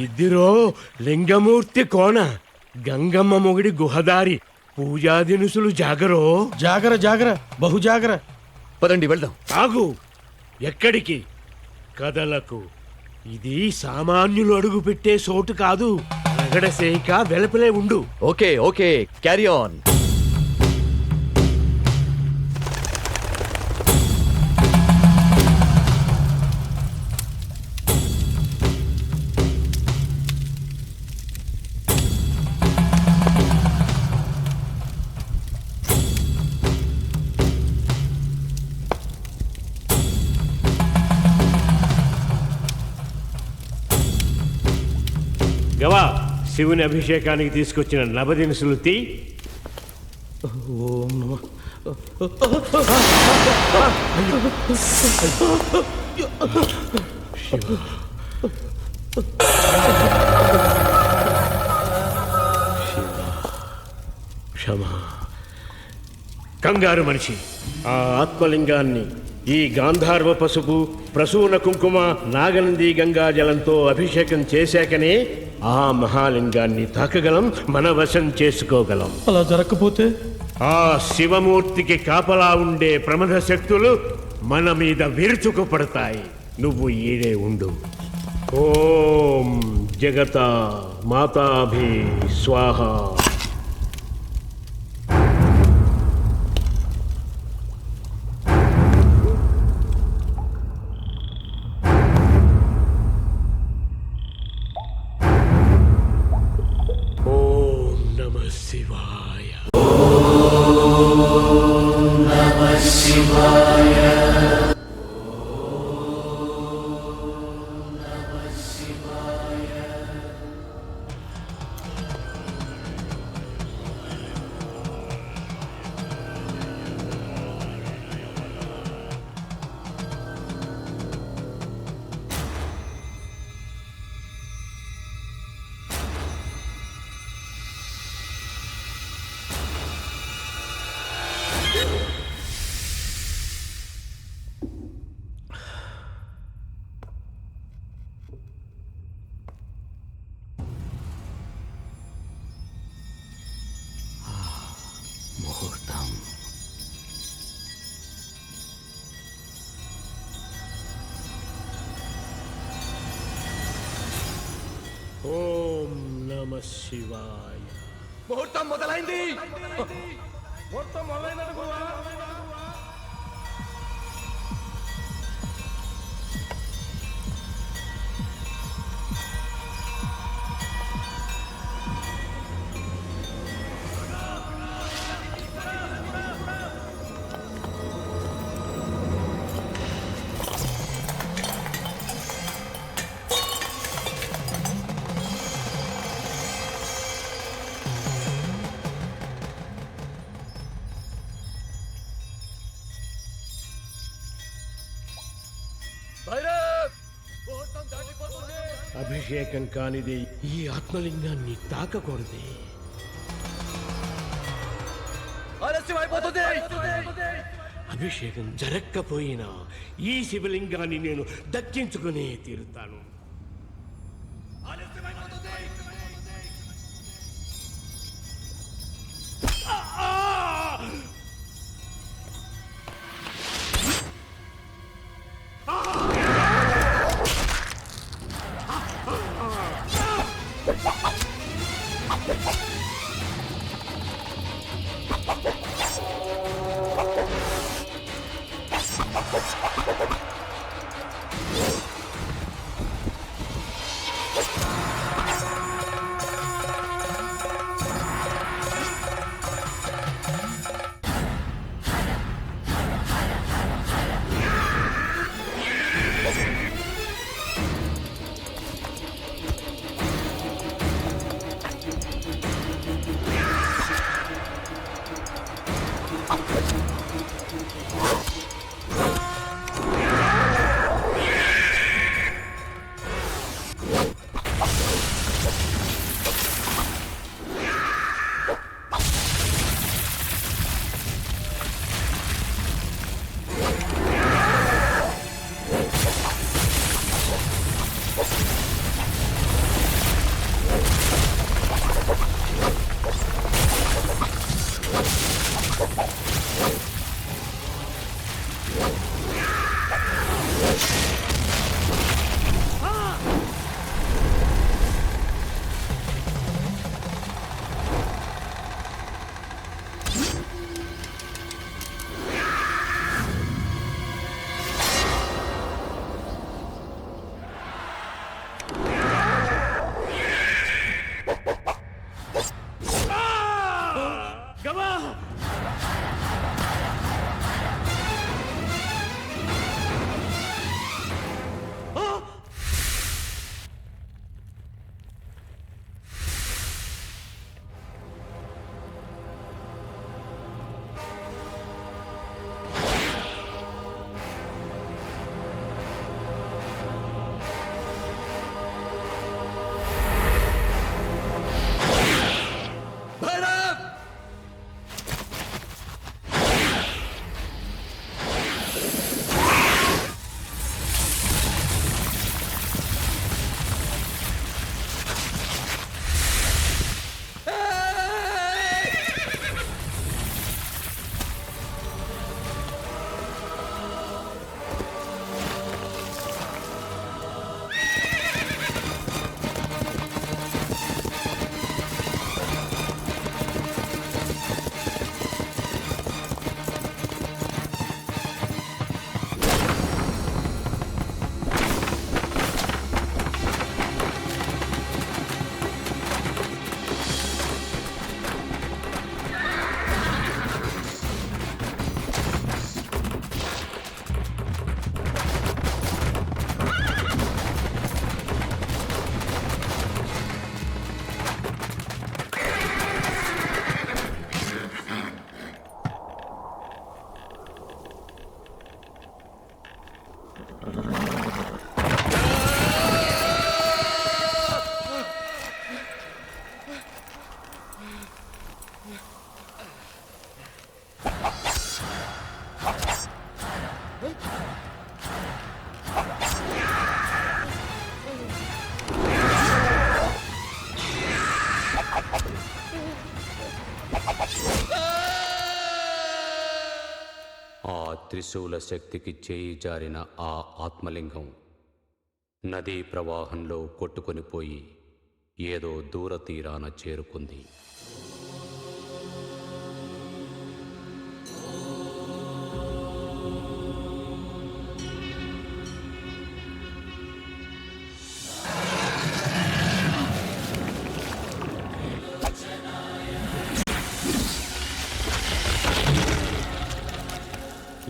ఇద్దిరో లింగమూర్తి కోన గంగమ్మ మొగిడి గుహదారి పూజా దినుసులు జాగరో. జాగర జాగర బహు జాగర. పదండి వెళ్దాం. ఆగు, ఎక్కడికి? కదలకు. ఇది సామాన్యులు అడుగు పెట్టే చోటు కాదు. రగడసేక వెలపలే ఉండు. Okay okay, carry on. గవా, శివుని అభిషేకానికి తీసుకొచ్చిన నవదినుసులు తీ. ఓం నమ. క్షమా. కంగారు మనిషి, ఆ ఆత్మలింగాన్ని ఈ గాంధార్వ పసుపు, ప్రసూన కుంకుమ, నాగనంది గంగా జలంతో అభిషేకం చేశాకనే ఆ మహాలింగాన్ని తాకగలం, మన వశం చేసుకోగలం. అలా జరగకపోతే? ఆ శివమూర్తికి కాపలా ఉండే ప్రమద శక్తులు మన మీద విరుచుకుపడతాయి. నువ్వు ఈడే ఉండు. ఓం జగత మాతాభి స్వాహ. ఓం నమః శివాయ. ముహూర్తం. ఓం నమః శివాయ. ముహూర్తం మొదలైంది. అభిషేకం కానిది ఈ ఆత్మలింగాన్ని తాకకూడదే. అభిషేకం జరక్కపోయినా ఈ శివలింగాన్ని నేను దక్కించుకునే తీరుతాను. త్రిశూల శక్తికి చేయి జారిన ఆ ఆత్మలింగం నదీ ప్రవాహంలో కొట్టుకొనిపోయి ఏదో దూర తీరాన చేరుకుంది.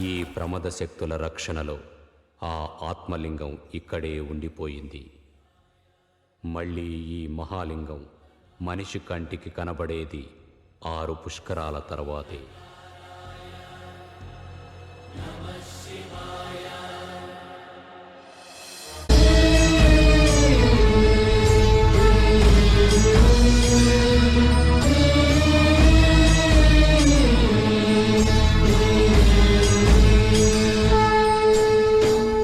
ఈ ప్రమద శక్తుల రక్షణలో ఆ ఆత్మలింగం ఇక్కడే ఉండిపోయింది. మళ్ళీ ఈ మహాలింగం మనిషి కంటికి కనబడేది 6 పుష్కరాల తర్వాతే.